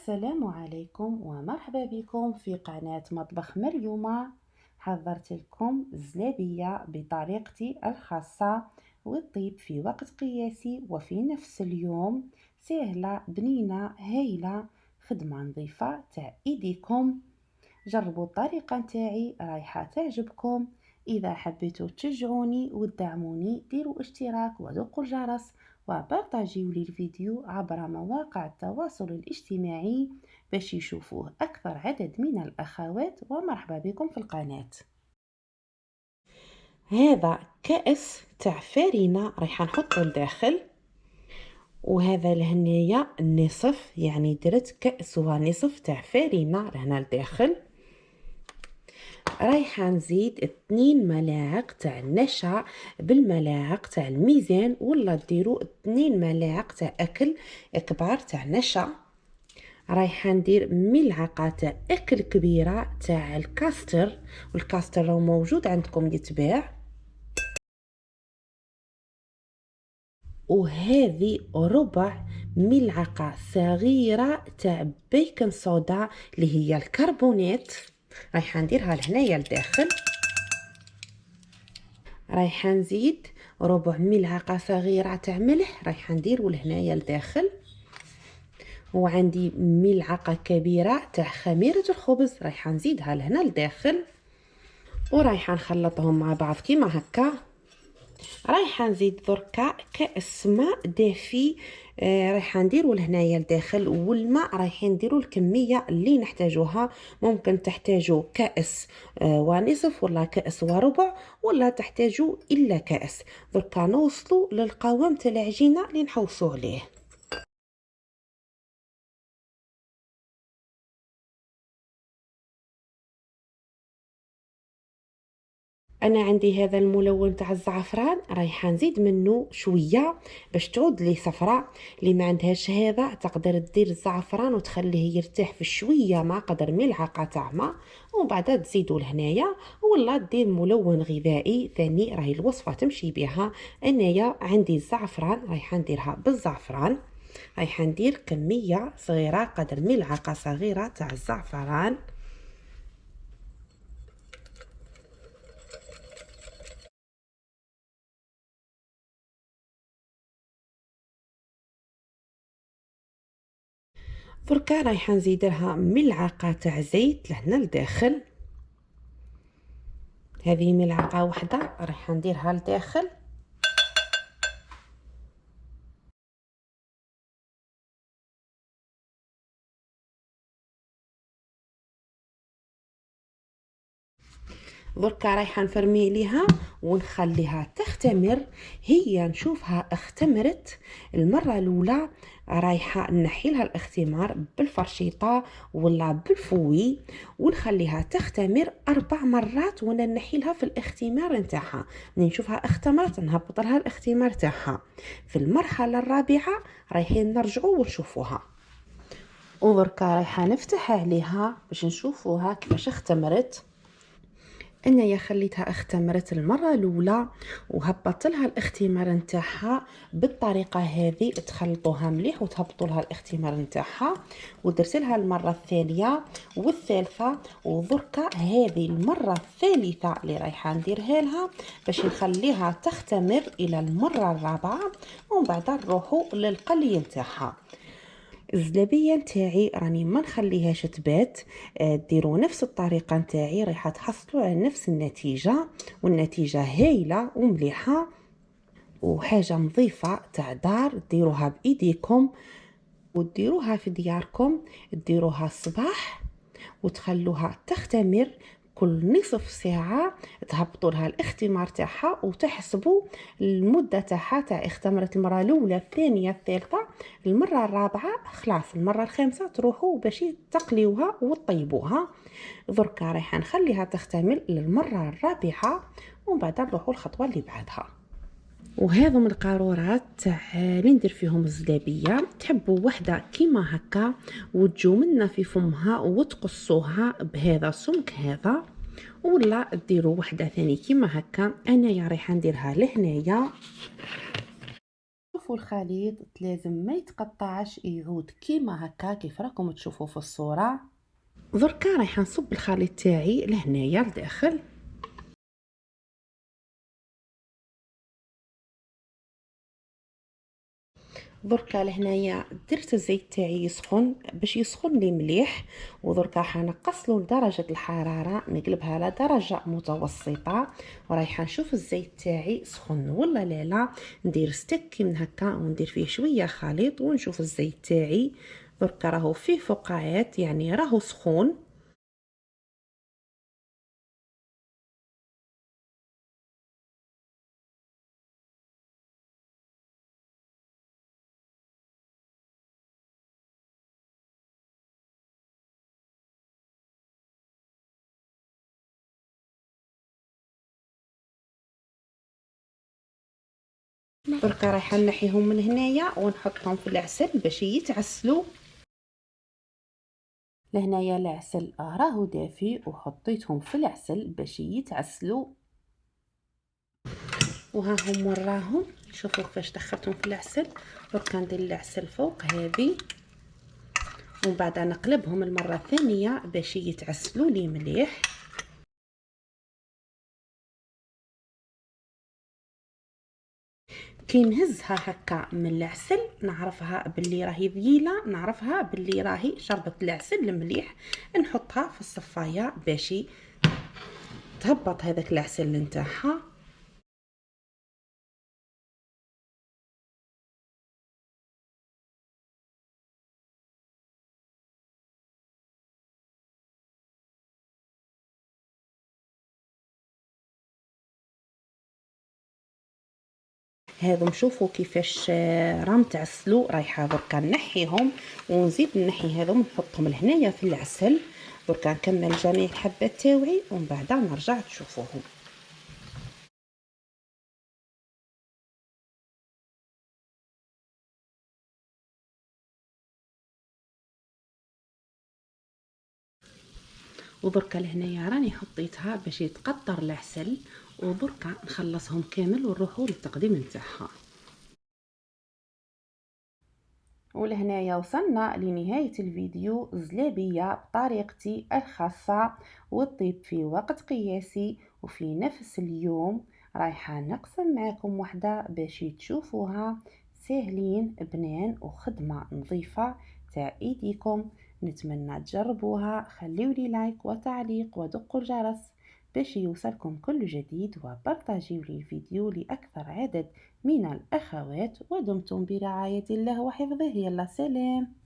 السلام عليكم ومرحبا بكم في قناة مطبخ مريومة. حضرت لكم الزلابية بطريقتي الخاصة والطيب في وقت قياسي وفي نفس اليوم. سهلة بنينة هايلة، خدمة نظيفة تاع ايديكم. جربوا الطريقة نتاعي رايحة تعجبكم. إذا حبيتوا تشجعوني وتدعموني ديروا اشتراك ودقوا الجرس وبارطاجيوا لي الفيديو عبر مواقع التواصل الاجتماعي باش يشوفوه أكثر عدد من الأخوات. ومرحبا بكم في القناة. هذا كأس تاع فارينة رايحة نحطه لداخل، وهذا لهنايا النصف، يعني درت كأس ونصف تاع فارينة لهنا لداخل. رايحه نزيد 2 ملاعق تاع النشا بالملاعق تاع الميزان، ولا ديروا 2 ملاعق تاع اكل كبار تاع نشا. رايحه ندير ملعقه تاع اكل كبيره تاع الكاستر، والكاستر راه موجود عندكم يتباع. وهذه ربع ملعقه صغيره تاع بيكنج صودا اللي هي الكربونات، رايحه نديرها لهنايا لداخل. رايحه نزيد ربع ملعقه صغيره تاع ملح، رايحه نديرو لهنايا لداخل. وعندي ملعقه كبيره تاع خميره الخبز، رايحه نزيدها لهنا لداخل. ورايحه نخلطهم مع بعض كيما هكا. رايحه نزيد دركا كاس ماء دافي، رايحه نديرو لهنايا لداخل. والماء رايحين نديرو الكميه اللي نحتاجوها، ممكن تحتاجوا كاس ونصف ولا كاس وربع، ولا تحتاجوا الا كاس. دركا نوصلوا للقوام تاع العجينه اللي نحوصوا عليه. انا عندي هذا الملون تاع الزعفران، رايحه نزيد منه شويه باش تعود لي صفراء. اللي ما عندهاش هذا تقدر دير الزعفران وتخليه يرتاح في الشويه مع قدر ملعقه تاع ماء، ومن بعد تزيدوا لهنايا. ولا دير ملون غذائي ثاني، راهي الوصفه تمشي بها. انايا عندي الزعفران، رايحه نديرها بالزعفران. رايحه ندير كميه صغيره قدر ملعقه صغيره تاع الزعفران. دركا رايحه نزيد لها ملعقه تاع زيت لهنا لداخل. هذه ملعقه واحده رايحه نديرها لداخل. دركا رايحه نفرمي ليها ونخليها تختمر. هي نشوفها اختمرت المره الاولى، رايحه نحي لها الاختمار بالفرشيطه ولا بالفوي، ونخليها تختمر 4 مرات وانا نحي لها في الاختمار نتاعها. ملي نشوفها اختمرت نهبط لها الاختمار تاعها. في المرحله الرابعه رايحين نرجعوا ونشوفوها. ودركا رايحه نفتح عليها باش نشوفوها كيفاش اختمرت. انايا خليتها اختمرت المره الاولى وهبطت لها الاختمار نتاعها بالطريقه هذه. تخلطوها مليح وتهبطوا لها الاختمار نتاعها. ودرت لها المره الثانيه والثالثه. ودركا هذه المره الثالثه اللي رايحه نديرها لها باش نخليها تختمر الى المره الرابعه، ومن بعد نروحوا للقلي نتاعها. الزلابيه نتاعي راني ما نخليهاش تبات. ديروا نفس الطريقه نتاعي رايحه تحصلوا على نفس النتيجه، والنتيجه هايله ومليحه وحاجه نظيفه تاع دار. ديروها بايديكم وديروها في دياركم، ديروها الصباح وتخلوها تختمر. كل نصف ساعة تهبطوا لها الاختمار تاعها وتحسبوا المدة تاعها تاع اختمرت المرة الأولى الثانية الثالثة. المرة الرابعة خلاص، المرة الخامسة تروحوا باش تقليوها وتطيبوها. دركا رايحة نخليها تختمر للمرة الرابعة، ومن بعد نروحوا الخطوة اللي بعدها. وهذم القارورات تاع اللي ندير فيهم الزلابيه، تحبوا وحده كيما هكا وتجو منا في فمها وتقصوها بهذا السمك هذا، ولا ديروا وحده ثاني كيما هكا. انايا رايحه نديرها لهنايا. شوفوا الخليط لازم ما يتقطعش، يعود كيما هكا كيف راكم تشوفوا في الصورة. دركا رايحه نصب الخليط تاعي لهنايا لداخل. دركا لهنايا درت الزيت تاعي يسخن باش يسخن لي مليح، ودركا حنقصلو لدرجه الحراره نقلبها على درجه متوسطه، ورايحه نشوف الزيت تاعي سخن ولا لا. ندير ستيك من هكا وندير فيه شويه خليط ونشوف الزيت تاعي دركا راهو فيه فقاعات، يعني راهو سخون. دركا رايحه نحيهم من هنايا ونحطهم في العسل باش يتعسلوا. لهنايا العسل راهو دافي وحطيتهم في العسل باش يتعسلوا، وها هم وراهم. شوفوا كيفاش دخلتهم في العسل. درك ندير العسل فوق هذه، ومن بعد نقلبهم المره الثانيه باش يتعسلوا لي مليح. كي نهزها هكا من العسل نعرفها باللي راهي ذيله، نعرفها باللي راهي شربت العسل المليح. نحطها في الصفايه باش تهبط هذاك العسل نتاعها. هذم شوفوا كيفاش راهم تعسلوا. رايحه دركا نحيهم ونزيد نحي هذم نحطهم لهنايا في العسل. دركا نكمل جميع الحبات تاوعي ومن بعد نرجع تشوفوهم. ودركا لهنايا راني حطيتها باش يتقطر العسل، ودركا نخلصهم كامل ونروحوا للتقديم نتاعها. ولهنايا وصلنا لنهاية الفيديو. زلابية بطريقتي الخاصة والطيب في وقت قياسي وفي نفس اليوم. رايحة نقسم معكم وحدة باش تشوفوها سهلين بنان وخدمة نظيفة تاع ايديكم. نتمنى تجربوها. خليولي لايك وتعليق ودقوا الجرس باش يوصلكم كل جديد، وبارطاجيو لي الفيديو لأكثر عدد من الأخوات. ودمتم برعاية الله وحفظه. يلا سلام.